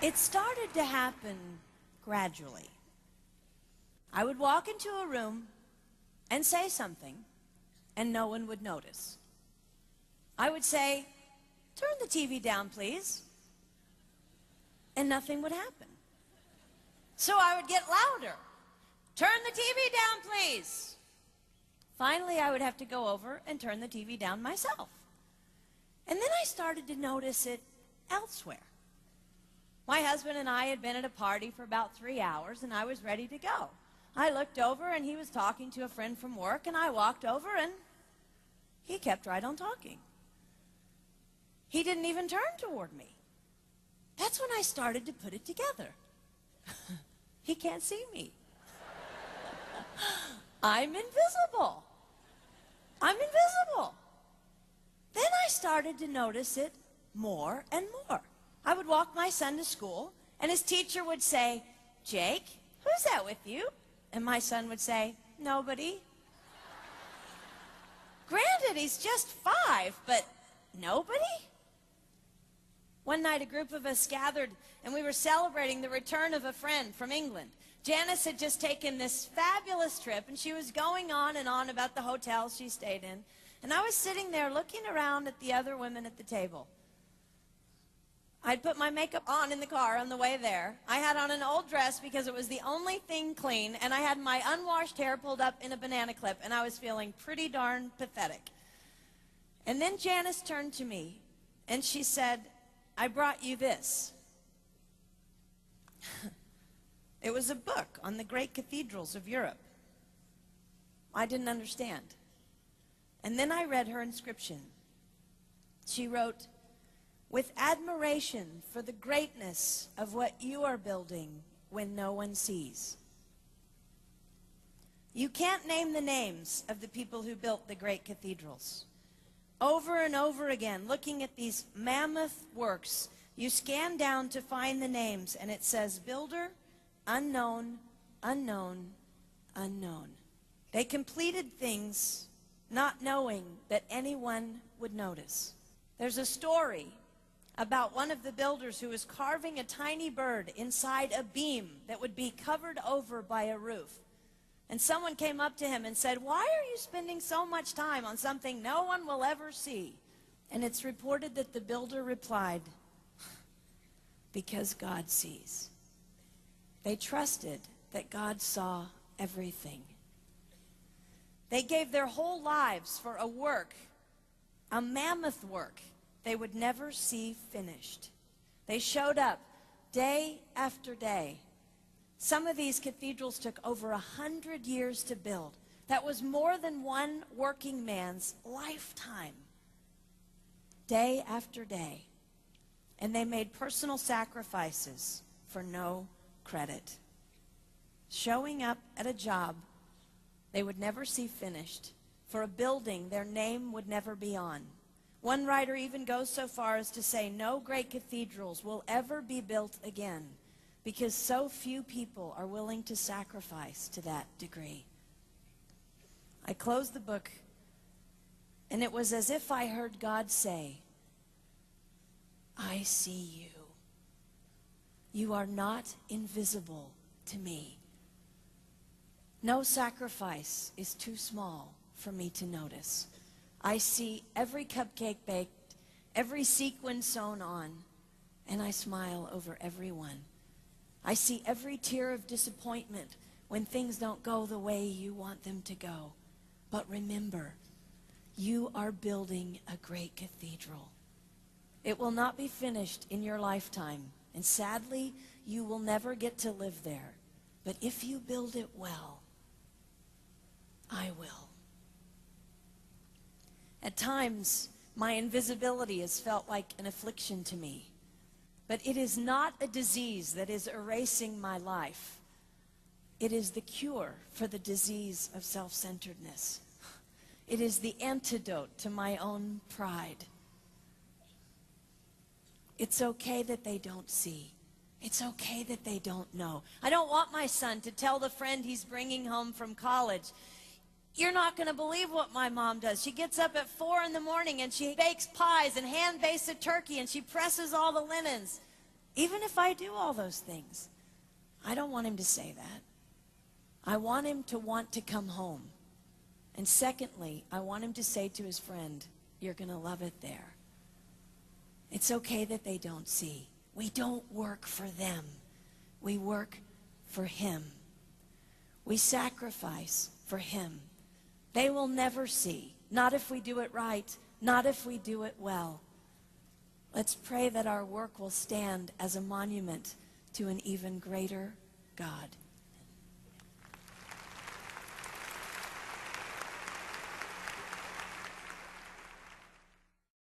It started to happen gradually. I would walk into a room and say something, and no one would notice. I would say, "Turn the TV down, please," and nothing would happen. So I would get louder. "Turn the TV down, please." Finally, I would have to go over and turn the TV down myself. And then I started to notice it elsewhere. My husband and I had been at a party for about 3 hours, and I was ready to go. I looked over, and he was talking to a friend from work, and I walked over, and he kept right on talking. He didn't even turn toward me. That's when I started to put it together. He can't see me. I'm invisible. I'm invisible. Then I started to notice it more and more. I would walk my son to school, and his teacher would say, "Jake, who's that with you?" And my son would say, "Nobody." Granted, he's just 5, but nobody? One night, a group of us gathered, and we were celebrating the return of a friend from England. Janice had just taken this fabulous trip, and she was going on and on about the hotels she stayed in. And I was sitting there looking around at the other women at the table. I'd put my makeup on in the car on the way there. I had on an old dress because it was the only thing clean, and I had my unwashed hair pulled up in a banana clip, and I was feeling pretty darn pathetic. And then Janice turned to me, and she said, "I brought you this." It was a book on the great cathedrals of Europe. I didn't understand. And then I read her inscription. She wrote, "With admiration for the greatness of what you are building when no one sees." You can't name the names of the people who built the great cathedrals. Over and over again, looking at these mammoth works, you scan down to find the names, and it says, "Builder, unknown, unknown, unknown." They completed things not knowing that anyone would notice. There's a story about one of the builders who was carving a tiny bird inside a beam that would be covered over by a roof. And someone came up to him and said, "Why are you spending so much time on something no one will ever see?" And it's reported that the builder replied, "Because God sees." They trusted that God saw everything. They gave their whole lives for a work, a mammoth work they would never see finished. They showed up day after day. Some of these cathedrals took over 100 years to build. That was more than one working man's lifetime. Day after day. And they made personal sacrifices for no credit. Showing up at a job they would never see finished, for a building their name would never be on. One writer even goes so far as to say no great cathedrals will ever be built again because so few people are willing to sacrifice to that degree. I closed the book, and it was as if I heard God say, "I see you. You are not invisible to me. No sacrifice is too small for me to notice. I see every cupcake baked, every sequin sewn on, and I smile over every one. I see every tear of disappointment when things don't go the way you want them to go. But remember, you are building a great cathedral. It will not be finished in your lifetime, and sadly, you will never get to live there. But if you build it well, I will." At times, my invisibility has felt like an affliction to me. But it is not a disease that is erasing my life. It is the cure for the disease of self-centeredness. It is the antidote to my own pride. It's okay that they don't see. It's okay that they don't know. I don't want my son to tell the friend he's bringing home from college, "You're not going to believe what my mom does. She gets up at 4 in the morning and she bakes pies and hand-bastes a turkey and she presses all the linens." Even if I do all those things, I don't want him to say that. I want him to want to come home. And secondly, I want him to say to his friend, you're going to love it there. It's okay that they don't see. We don't work for them. We work for him. We sacrifice for him. They will never see. Not if we do it right. Not if we do it well. Let's pray that our work will stand as a monument to an even greater God.